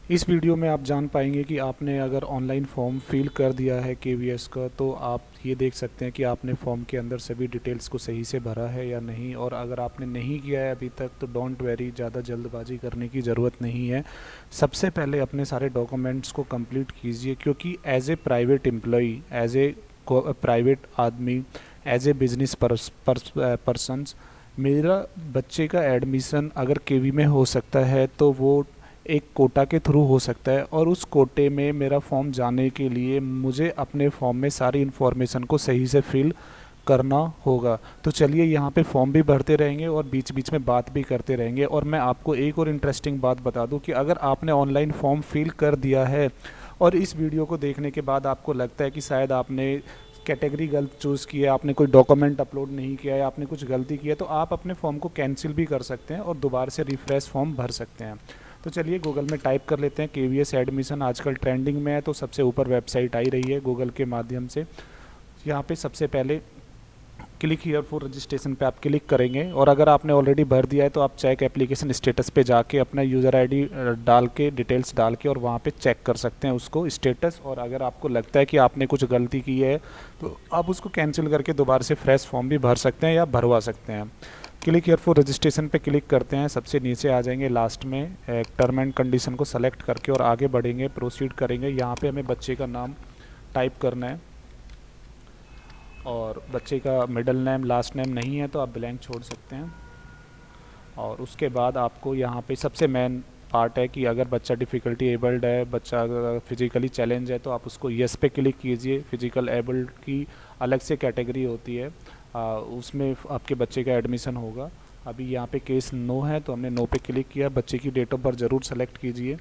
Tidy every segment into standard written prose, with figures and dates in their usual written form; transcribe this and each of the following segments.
इस वीडियो में आप जान पाएंगे कि आपने अगर ऑनलाइन फॉर्म फिल कर दिया है केवीएस का, तो आप ये देख सकते हैं कि आपने फॉर्म के अंदर सभी डिटेल्स को सही से भरा है या नहीं। और अगर आपने नहीं किया है अभी तक तो डोंट वेरी, ज़्यादा जल्दबाजी करने की ज़रूरत नहीं है। सबसे पहले अपने सारे डॉक्यूमेंट्स को कंप्लीट कीजिए, क्योंकि as a private employee, as a private आदमी, एज ए बिजनेस पर्सनस, मेरा बच्चे का एडमिशन अगर केवी में हो सकता है तो वो एक कोटा के थ्रू हो सकता है। और उस कोटे में मेरा फॉर्म जाने के लिए मुझे अपने फॉर्म में सारी इन्फॉर्मेशन को सही से फिल करना होगा। तो चलिए यहाँ पे फॉर्म भी भरते रहेंगे और बीच बीच में बात भी करते रहेंगे। और मैं आपको एक और इंटरेस्टिंग बात बता दूँ कि अगर आपने ऑनलाइन फॉर्म फिल कर दिया है और इस वीडियो को देखने के बाद आपको लगता है कि शायद आपने कैटेगरी गलत चूज़ की है, आपने कोई डॉक्यूमेंट अपलोड नहीं किया है, आपने कुछ गलती की है, तो आप अपने फॉर्म को कैंसिल भी कर सकते हैं और दोबारा से रिफ्रेश फॉर्म भर सकते हैं। तो चलिए गूगल में टाइप कर लेते हैं केवीएस एडमिशन। आजकल ट्रेंडिंग में है तो सबसे ऊपर वेबसाइट आई रही है गूगल के माध्यम से। यहाँ पे सबसे पहले क्लिक हियर फॉर रजिस्ट्रेशन पे आप क्लिक करेंगे। और अगर आपने ऑलरेडी भर दिया है तो आप चेक एप्लीकेशन स्टेटस पे जाके अपना यूज़र आईडी डाल के, डिटेल्स डाल के, और वहाँ पे चेक कर सकते हैं उसको स्टेटस। और अगर आपको लगता है कि आपने कुछ गलती की है तो आप उसको कैंसिल करके दोबारा से फ्रेश फॉर्म भी भर सकते हैं या भरवा सकते हैं। क्लिक हियर फॉर रजिस्ट्रेशन पे क्लिक करते हैं, सबसे नीचे आ जाएंगे लास्ट में टर्म एंड कंडीशन को सेलेक्ट करके और आगे बढ़ेंगे, प्रोसीड करेंगे। यहाँ पे हमें बच्चे का नाम टाइप करना है और बच्चे का मिडिल नेम लास्ट नेम नहीं है तो आप ब्लैंक छोड़ सकते हैं। और उसके बाद आपको यहाँ पे सबसे मेन पार्ट है कि अगर बच्चा डिफ़िकल्टी एबल्ड है, बच्चा अगर फिजिकली चैलेंज है तो आप उसको यस पे क्लिक कीजिए। फिजिकल एबल्ड की अलग से कैटेगरी होती है, उसमें आपके बच्चे का एडमिशन होगा। अभी यहाँ पे केस नो है तो हमने नो पे क्लिक किया। बच्चे की डेट ऑफ बर्थ ज़रूर सेलेक्ट कीजिए।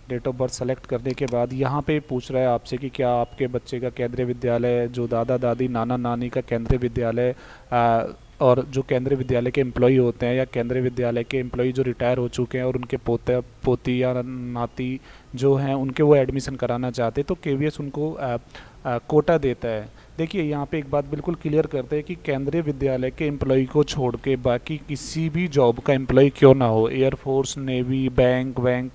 डेट ऑफ बर्थ सेलेक्ट करने के बाद यहाँ पे पूछ रहा है आपसे कि क्या आपके बच्चे का केंद्रीय विद्यालय, जो दादा दादी नाना नानी का केंद्रीय विद्यालय, और जो केंद्रीय विद्यालय के एम्प्लॉई होते हैं या केंद्रीय विद्यालय के एम्प्लॉई जो रिटायर हो चुके हैं और उनके पोते पोती या नाती जो हैं उनके वो एडमिशन कराना चाहते हैं तो केवीएस उनको कोटा देता है। देखिए यहाँ पे एक बात बिल्कुल क्लियर करते हैं कि केंद्रीय विद्यालय के एम्प्लॉय को छोड़ के बाकी किसी भी जॉब का एम्प्लॉय क्यों ना हो, एयरफोर्स, नेवी, बैंक वैंक,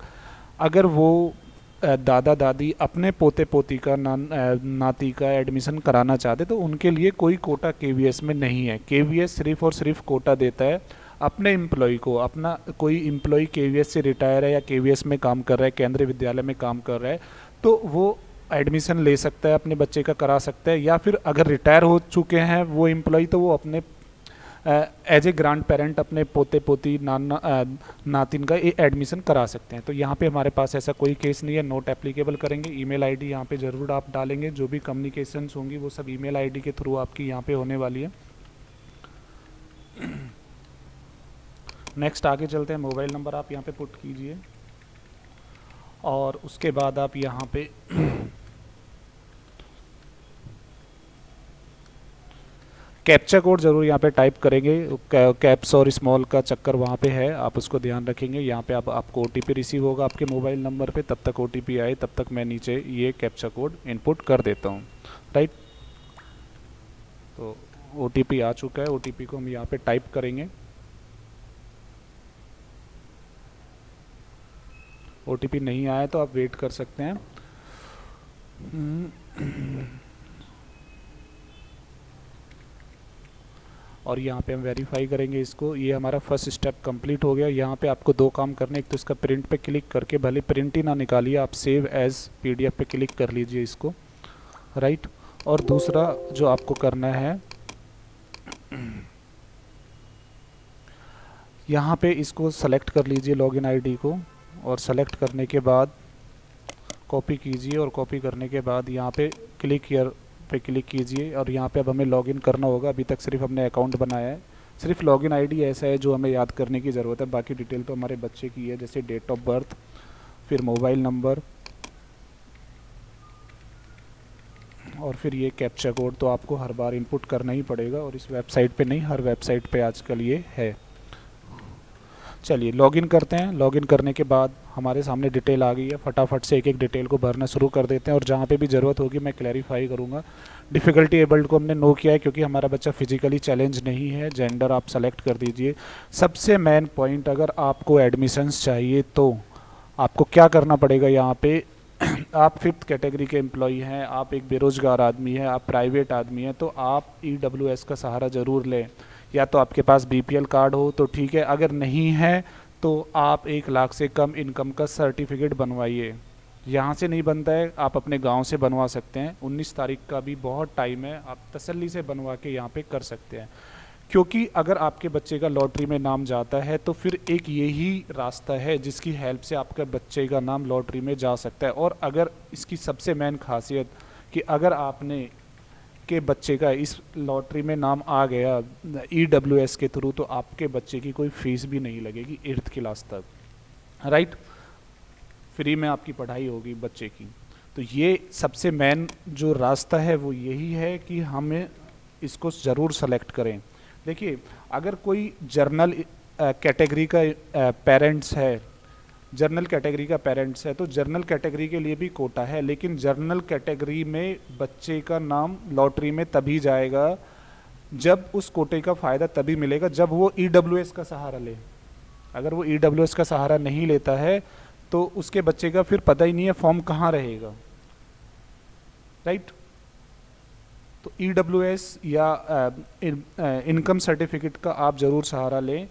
अगर वो दादा दादी अपने पोते पोती का नाती का एडमिशन कराना चाहते तो उनके लिए कोई कोटा केवीएस में नहीं है। केवीएस सिर्फ और सिर्फ कोटा देता है अपने एम्प्लॉय को। अपना कोई एम्प्लॉय केवीएस से रिटायर है या केवीएस में काम कर रहा है, केंद्रीय विद्यालय में काम कर रहा है, तो वो एडमिशन ले सकता है, अपने बच्चे का करा सकता है। या फिर अगर रिटायर हो चुके हैं वो एम्प्लॉय तो वो अपने एज ए ग्रांड पेरेंट अपने पोते पोती नातिन का एडमिशन करा सकते हैं। तो यहाँ पे हमारे पास ऐसा कोई केस नहीं है, नोट एप्लीकेबल करेंगे। ईमेल आईडी यहाँ पे ज़रूर आप डालेंगे, जो भी कम्युनिकेशंस होंगी वो सब ईमेल आईडी के थ्रू आपकी यहाँ पे होने वाली है। नेक्स्ट आगे चलते हैं। मोबाइल नंबर आप यहाँ पे पुट कीजिए और उसके बाद आप यहाँ पे कैप्चा कोड ज़रूर यहाँ पे टाइप करेंगे। कैप्स और स्मॉल का चक्कर वहाँ पे है, आप उसको ध्यान रखेंगे। यहाँ पे आपको ओटीपी रिसीव होगा आपके मोबाइल नंबर पे, तब तक ओटीपी आए तब तक मैं नीचे ये कैप्चा कोड इनपुट कर देता हूँ। राइट, तो ओटीपी आ चुका है, ओटीपी को हम यहाँ पे टाइप करेंगे। ओटीपी नहीं आया तो आप वेट कर सकते हैं। और यहाँ पे हम वेरीफाई करेंगे इसको। ये हमारा फर्स्ट स्टेप कंप्लीट हो गया। यहाँ पे आपको दो काम करने, एक तो इसका प्रिंट पे क्लिक करके, भले प्रिंट ही ना निकालिए, आप सेव एज पीडीएफ पे क्लिक कर लीजिए इसको। राइट, और दूसरा जो आपको करना है, यहाँ पे इसको सेलेक्ट कर लीजिए लॉगिन आईडी को, और सेलेक्ट करने के बाद कॉपी कीजिए, और कॉपी करने के बाद यहाँ पे क्लिक हियर पे क्लिक कीजिए। और यहाँ पे अब हमें लॉगिन करना होगा। अभी तक सिर्फ हमने अकाउंट बनाया है, सिर्फ लॉगिन आईडी ऐसा है जो हमें याद करने की ज़रूरत है। बाकी डिटेल तो हमारे बच्चे की है, जैसे डेट ऑफ बर्थ, फिर मोबाइल नंबर, और फिर ये कैप्चा कोड तो आपको हर बार इनपुट करना ही पड़ेगा। और इस वेबसाइट पे नहीं, हर वेबसाइट पे आजकल ये है। चलिए लॉगिन करते हैं। लॉगिन करने के बाद हमारे सामने डिटेल आ गई है, फटाफट से एक एक डिटेल को भरना शुरू कर देते हैं और जहाँ पे भी ज़रूरत होगी मैं क्लैरिफाई करूँगा। डिफ़िकल्टी एबल्ड को हमने नो किया है क्योंकि हमारा बच्चा फिजिकली चैलेंज नहीं है। जेंडर आप सेलेक्ट कर दीजिए। सबसे मेन पॉइंट, अगर आपको एडमिशन्स चाहिए तो आपको क्या करना पड़ेगा यहाँ पे आप 5th कैटेगरी के एम्प्लॉई हैं, आप एक बेरोज़गार आदमी हैं, आप प्राइवेट आदमी हैं, तो आप EWS का सहारा ज़रूर लें। या तो आपके पास BPL कार्ड हो तो ठीक है, अगर नहीं है तो आप 1 लाख से कम इनकम का सर्टिफिकेट बनवाइए। यहाँ से नहीं बनता है, आप अपने गांव से बनवा सकते हैं। 19 तारीख का भी बहुत टाइम है, आप तसल्ली से बनवा के यहाँ पे कर सकते हैं। क्योंकि अगर आपके बच्चे का लॉटरी में नाम जाता है तो फिर एक यही रास्ता है जिसकी हेल्प से आपके बच्चे का नाम लॉटरी में जा सकता है। और अगर इसकी सबसे मेन खासियत कि अगर आपने के बच्चे का इस लॉटरी में नाम आ गया EWS के थ्रू, तो आपके बच्चे की कोई फीस भी नहीं लगेगी 8th क्लास तक, राइट। फ्री में आपकी पढ़ाई होगी बच्चे की। तो ये सबसे मेन जो रास्ता है वो यही है कि हमें इसको ज़रूर सेलेक्ट करें। देखिए, अगर कोई जर्नल कैटेगरी का पेरेंट्स है, जर्नल कैटेगरी का पेरेंट्स है, तो जर्नल कैटेगरी के लिए भी कोटा है, लेकिन जर्नल कैटेगरी में बच्चे का नाम लॉटरी में तभी जाएगा जब उस कोटे का फ़ायदा तभी मिलेगा जब वो EWS का सहारा ले। अगर वो EWS का सहारा नहीं लेता है तो उसके बच्चे का फिर पता ही नहीं है फॉर्म कहाँ रहेगा, राइट। तो EWS या इनकम सर्टिफिकेट का आप ज़रूर सहारा लें,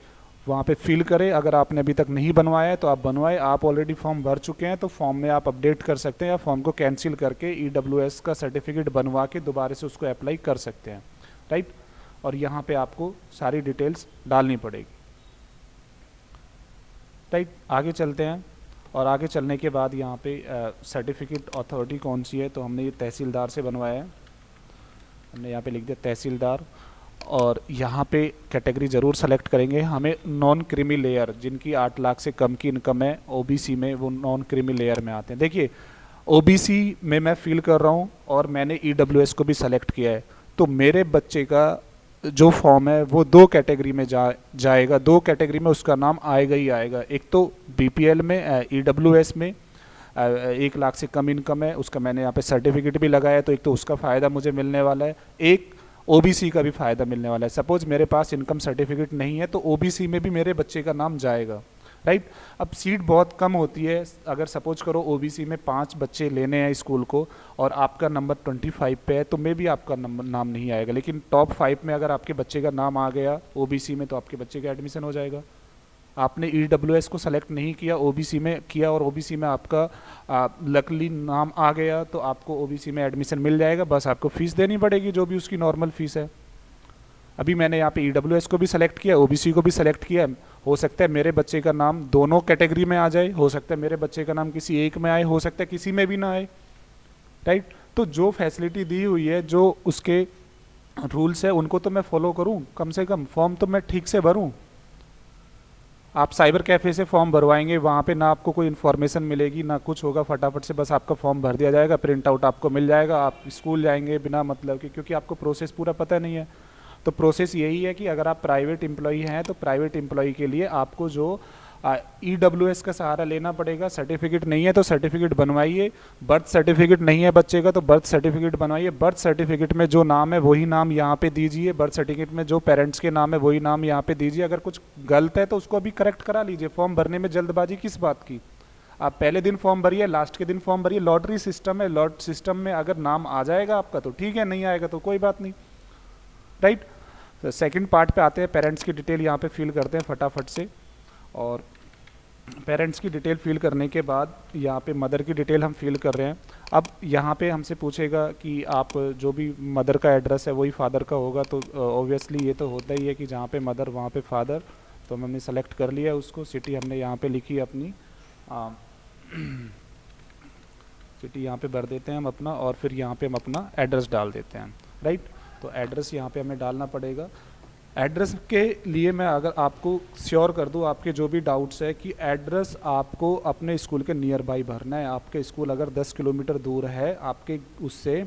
वहाँ पे फिल करें। अगर आपने अभी तक नहीं बनवाया है तो आप बनवाएं। आप ऑलरेडी फॉर्म भर चुके हैं तो फॉर्म में आप अपडेट कर सकते हैं या फॉर्म को कैंसिल करके EWS का सर्टिफिकेट बनवा के दोबारा से उसको अप्लाई कर सकते हैं, राइट। और यहाँ पे आपको सारी डिटेल्स डालनी पड़ेगी, राइट। आगे चलते हैं और आगे चलने के बाद यहाँ पे सर्टिफिकेट अथॉरिटी कौन सी है, तो हमने ये तहसीलदार से बनवाया है। हमने यहाँ पे लिख दिया तहसीलदार, और यहाँ पे कैटेगरी ज़रूर सेलेक्ट करेंगे। हमें नॉन क्रीमी लेयर, जिनकी 8 लाख से कम की इनकम है OBC में, वो नॉन क्रीमी लेयर में आते हैं। देखिए, OBC में मैं फील कर रहा हूँ और मैंने EWS को भी सेलेक्ट किया है, तो मेरे बच्चे का जो फॉर्म है वो 2 कैटेगरी में जाएगा। 2 कैटेगरी में उसका नाम आएगा ही आएगा। एक तो BPL में, EWS में 1 लाख से कम इनकम है, उसका मैंने यहाँ पे सर्टिफिकेट भी लगाया, तो एक तो उसका फ़ायदा मुझे मिलने वाला है, एक OBC का भी फ़ायदा मिलने वाला है। सपोज मेरे पास इनकम सर्टिफिकेट नहीं है तो OBC में भी मेरे बच्चे का नाम जाएगा, राइट। अब सीट बहुत कम होती है। अगर सपोज करो OBC में 5 बच्चे लेने हैं स्कूल को और आपका नंबर 25 पे है, तो मे भी आपका नाम नहीं आएगा, लेकिन टॉप 5 में अगर आपके बच्चे का नाम आ गया OBC में तो आपके बच्चे का एडमिशन हो जाएगा। आपने EWS को सेलेक्ट नहीं किया, OBC में किया, और OBC में आपका लकली नाम आ गया, तो आपको OBC में एडमिशन मिल जाएगा। बस आपको फ़ीस देनी पड़ेगी जो भी उसकी नॉर्मल फ़ीस है। अभी मैंने यहाँ पे EWS को भी सेलेक्ट किया, OBC को भी सेलेक्ट किया। हो सकता है मेरे बच्चे का नाम दोनों कैटेगरी में आ जाए, हो सकता है मेरे बच्चे का नाम किसी एक में आए, हो सकता है किसी में भी ना आए, राइट। तो जो फैसिलिटी दी हुई है, जो उसके रूल्स है, उनको तो मैं फॉलो करूँ, कम से कम फॉर्म तो मैं ठीक से भरूँ। आप साइबर कैफ़े से फॉर्म भरवाएंगे, वहाँ पे ना आपको कोई इन्फॉर्मेशन मिलेगी ना कुछ होगा, फटाफट से बस आपका फॉर्म भर दिया जाएगा, प्रिंट आउट आपको मिल जाएगा, आप स्कूल जाएंगे बिना मतलब कि, क्योंकि आपको प्रोसेस पूरा पता नहीं है। तो प्रोसेस यही है कि अगर आप प्राइवेट एम्प्लॉई हैं तो प्राइवेट एम्प्लॉई के लिए आपको जो EWS का सहारा लेना पड़ेगा। सर्टिफिकेट नहीं है तो सर्टिफिकेट बनवाइए, बर्थ सर्टिफिकेट नहीं है बच्चे का तो बर्थ सर्टिफिकेट बनवाइए। बर्थ सर्टिफिकेट में जो नाम है वही नाम यहाँ पे दीजिए, बर्थ सर्टिफिकेट में जो पेरेंट्स के नाम है वही नाम यहाँ पे दीजिए। अगर कुछ गलत है तो उसको अभी करेक्ट करा लीजिए। फॉर्म भरने में जल्दबाजी किस बात की? आप पहले दिन फॉर्म भरिए, लास्ट के दिन फॉर्म भरिए। लॉटरी सिस्टम है, लॉट सिस्टम में अगर नाम आ जाएगा आपका तो ठीक है, नहीं आएगा तो कोई बात नहीं, राइट। सेकंड पार्ट पे आते हैं, पेरेंट्स की डिटेल यहाँ पे फिल करते हैं फटाफट से। और पेरेंट्स की डिटेल फिल करने के बाद यहाँ पे मदर की डिटेल हम फिल कर रहे हैं। अब यहाँ पे हमसे पूछेगा कि आप जो भी मदर का एड्रेस है वही फादर का होगा, तो ऑब्वियसली ये तो होता ही है कि जहाँ पे मदर वहाँ पे फादर। तो हमने सेलेक्ट कर लिया उसको। सिटी हमने यहाँ पे लिखी अपनी, सिटी यहाँ पे भर देते हैं हम अपना, और फिर यहाँ पे हम अपना एड्रेस डाल देते हैं, राइट। तो एड्रेस यहाँ पे हमें डालना पड़ेगा। एड्रेस के लिए मैं अगर आपको श्योर कर दूं, आपके जो भी डाउट्स है कि एड्रेस आपको अपने स्कूल के नियर बाई भरना है। आपके स्कूल अगर 10 किलोमीटर दूर है आपके उससे,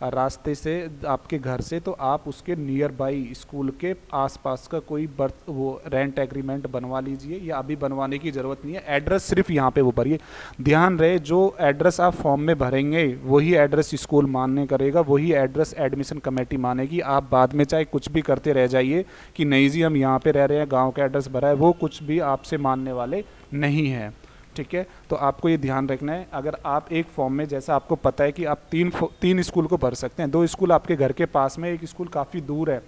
रास्ते से आपके घर से, तो आप उसके नियर बाई स्कूल के आसपास का कोई बर्थ वो रेंट एग्रीमेंट बनवा लीजिए, या अभी बनवाने की ज़रूरत नहीं है। एड्रेस सिर्फ यहाँ पे वो भरिए। ध्यान रहे, जो एड्रेस आप फॉर्म में भरेंगे वही एड्रेस स्कूल मान्य करेगा, वही एड्रेस एडमिशन कमेटी मानेगी। आप बाद में चाहे कुछ भी करते रह जाइए कि नहीं जी हम यहाँ पे रह रहे हैं, गाँव का एड्रेस भरा है, वो कुछ भी आपसे मानने वाले नहीं है। ठीक है, तो आपको ये ध्यान रखना है। अगर आप एक फॉर्म में, जैसा आपको पता है कि आप तीन स्कूल को भर सकते हैं, 2 स्कूल आपके घर के पास में, एक स्कूल काफ़ी दूर है,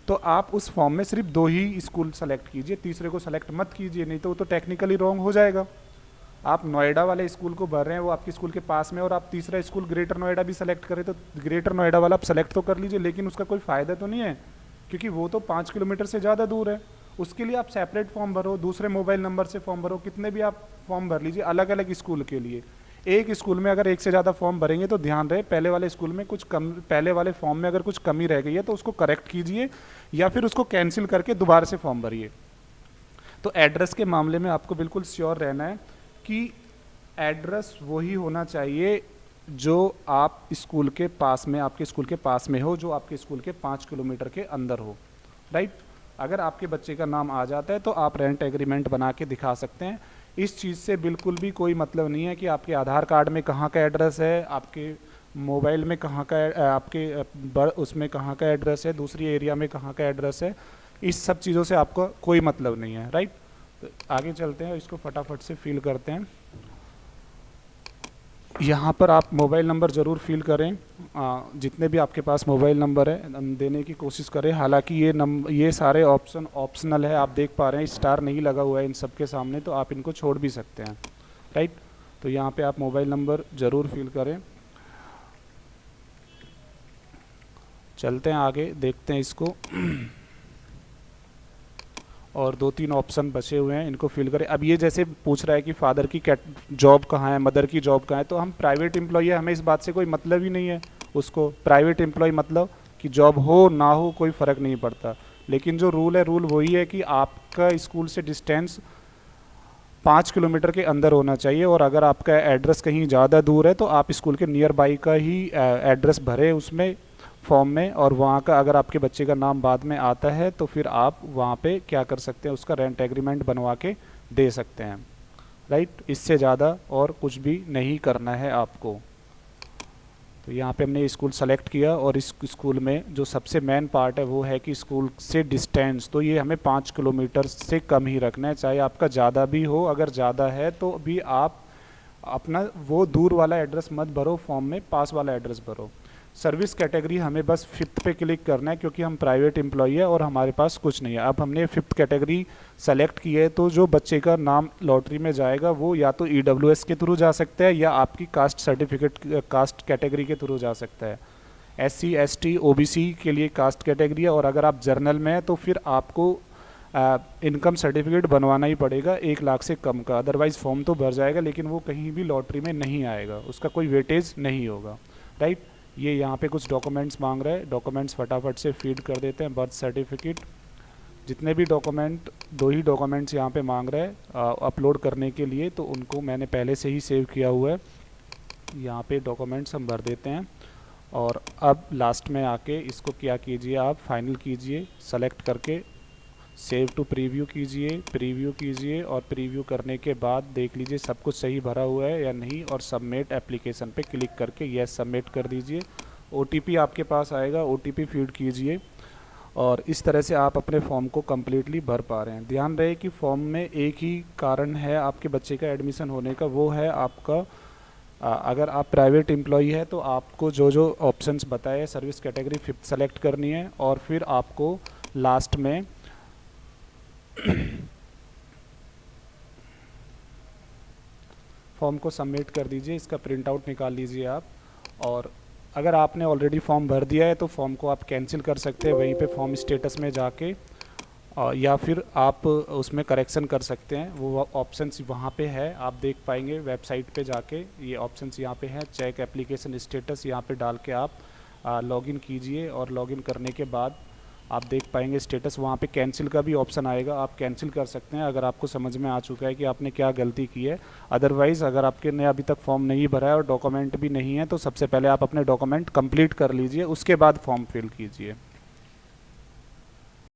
तो आप उस फॉर्म में सिर्फ 2 ही स्कूल सेलेक्ट कीजिए, तीसरे को सेलेक्ट मत कीजिए, नहीं तो वो तो टेक्निकली रॉन्ग हो जाएगा। आप नोएडा वाले स्कूल को भर रहे हैं, वो आपके स्कूल के पास में, और आप तीसरा स्कूल ग्रेटर नोएडा भी सेलेक्ट करें, तो ग्रेटर नोएडा वाला आप सेलेक्ट तो कर लीजिए, लेकिन उसका कोई फ़ायदा तो नहीं है, क्योंकि वो तो 5 किलोमीटर से ज़्यादा दूर है। उसके लिए आप सेपरेट फॉर्म भरो, दूसरे मोबाइल नंबर से फॉर्म भरो, कितने भी आप फॉर्म भर लीजिए अलग अलग स्कूल के लिए। एक स्कूल में अगर एक से ज़्यादा फॉर्म भरेंगे तो ध्यान रहे, पहले वाले स्कूल में कुछ कम, पहले वाले फॉर्म में अगर कुछ कमी रह गई है तो उसको करेक्ट कीजिए, या फिर उसको कैंसिल करके दोबारा से फॉर्म भरिए। तो एड्रेस के मामले में आपको बिल्कुल श्योर रहना है कि एड्रेस वही होना चाहिए जो आप स्कूल के पास में, आपके स्कूल के पास में हो, जो आपके स्कूल के 5 किलोमीटर के अंदर हो। राइट, अगर आपके बच्चे का नाम आ जाता है तो आप रेंट एग्रीमेंट बना के दिखा सकते हैं। इस चीज़ से बिल्कुल भी कोई मतलब नहीं है कि आपके आधार कार्ड में कहाँ का एड्रेस है, आपके मोबाइल में कहाँ का, आपके उसमें कहाँ का एड्रेस है, दूसरी एरिया में कहाँ का एड्रेस है। इस सब चीज़ों से आपको कोई मतलब नहीं है। राइट, तो आगे चलते हैं, इसको फटाफट से फिल करते हैं। यहाँ पर आप मोबाइल नंबर ज़रूर फिल करें, जितने भी आपके पास मोबाइल नंबर है देने की कोशिश करें। हालांकि ये सारे ऑप्शन ऑप्शनल है, आप देख पा रहे हैं स्टार नहीं लगा हुआ है इन सब के सामने, तो आप इनको छोड़ भी सकते हैं। राइट, तो यहाँ पे आप मोबाइल नंबर ज़रूर फिल करें। चलते हैं आगे, देखते हैं इसको। और 2-3 ऑप्शन बचे हुए हैं, इनको फिल करें। अब ये जैसे पूछ रहा है कि फादर की जॉब कहाँ है, मदर की जॉब कहाँ है, तो हम प्राइवेट एम्प्लॉई है, हमें इस बात से कोई मतलब ही नहीं है। उसको प्राइवेट एम्प्लॉय मतलब कि जॉब हो ना हो कोई फ़र्क नहीं पड़ता, लेकिन जो रूल है, रूल वही है कि आपका स्कूल से डिस्टेंस 5 किलोमीटर के अंदर होना चाहिए, और अगर आपका एड्रेस कहीं ज़्यादा दूर है तो आप स्कूल के नियर बाई का ही एड्रेस भरें उसमें फॉर्म में, और वहाँ का अगर आपके बच्चे का नाम बाद में आता है तो फिर आप वहाँ पे क्या कर सकते हैं, उसका रेंट एग्रीमेंट बनवा के दे सकते हैं। राइट, इससे ज़्यादा और कुछ भी नहीं करना है आपको। तो यहाँ पे हमने स्कूल सेलेक्ट किया, और इस स्कूल में जो सबसे मेन पार्ट है वो है कि स्कूल से डिस्टेंस, तो ये हमें 5 किलोमीटर से कम ही रखना है, चाहे आपका ज़्यादा भी हो। अगर ज़्यादा है तो भी आप अपना वो दूर वाला एड्रेस मत भरो फॉर्म में, पास वाला एड्रेस भरो। सर्विस कैटेगरी हमें बस 5th पे क्लिक करना है, क्योंकि हम प्राइवेट एम्प्लॉई है और हमारे पास कुछ नहीं है। अब हमने 5th कैटेगरी सेलेक्ट की है, तो जो बच्चे का नाम लॉटरी में जाएगा वो या तो EWS के थ्रू जा सकता है, या आपकी कास्ट सर्टिफिकेट, कास्ट कैटेगरी के थ्रू जा सकता है। SC ST OBC के लिए कास्ट कैटेगरी है, और अगर आप जर्नल में हैं तो फिर आपको इनकम सर्टिफिकेट बनवाना ही पड़ेगा 1 लाख से कम का, अदरवाइज़ फॉर्म तो भर जाएगा लेकिन वो कहीं भी लॉटरी में नहीं आएगा, उसका कोई वेटेज नहीं होगा। राइट, ये यहाँ पे कुछ डॉक्यूमेंट्स मांग रहा है, डॉक्यूमेंट्स फटाफट से फीड कर देते हैं। बर्थ सर्टिफिकेट, जितने भी डॉक्यूमेंट, 2 ही डॉक्यूमेंट्स यहाँ पे मांग रहा है अपलोड करने के लिए, तो उनको मैंने पहले से ही सेव किया हुआ है। यहाँ पे डॉक्यूमेंट्स हम भर देते हैं, और अब लास्ट में आके इसको क्या कीजिए, आप फाइनल कीजिए, सेलेक्ट करके सेव टू प्रीव्यू कीजिए, प्रीव्यू कीजिए, और प्रीव्यू करने के बाद देख लीजिए सब कुछ सही भरा हुआ है या नहीं, और सबमिट एप्लीकेशन पे क्लिक करके यस सबमिट कर दीजिए। OTP आपके पास आएगा, OTP फीड कीजिए, और इस तरह से आप अपने फॉर्म को कम्प्लीटली भर पा रहे हैं। ध्यान रहे कि फॉर्म में एक ही कारण है आपके बच्चे का एडमिशन होने का, वो है आपका अगर आप प्राइवेट एम्प्लॉई है तो आपको जो जो ऑप्शंस बताए, सर्विस कैटेगरी 5th सेलेक्ट करनी है, और फिर आपको लास्ट में फॉर्म को सबमिट कर दीजिए। इसका प्रिंट आउट निकाल लीजिए आप, और अगर आपने ऑलरेडी फॉर्म भर दिया है तो फॉर्म को आप कैंसिल कर सकते हैं वहीं पे फॉर्म स्टेटस में जाके, या फिर आप उसमें करेक्शन कर सकते हैं। वो ऑप्शंस वहाँ पे है, आप देख पाएंगे वेबसाइट पे जाके, ये ऑप्शंस यहाँ पे हैं। चेक एप्लीकेशन स्टेटस यहाँ पे डाल के आप लॉगिन कीजिए, और लॉगिन करने के बाद आप देख पाएंगे स्टेटस, वहाँ पे कैंसिल का भी ऑप्शन आएगा, आप कैंसिल कर सकते हैं अगर आपको समझ में आ चुका है कि आपने क्या गलती की है। अदरवाइज़ अगर आपके ने अभी तक फॉर्म नहीं भरा है और डॉक्यूमेंट भी नहीं है, तो सबसे पहले आप अपने डॉक्यूमेंट कंप्लीट कर लीजिए, उसके बाद फॉर्म फिल कीजिए।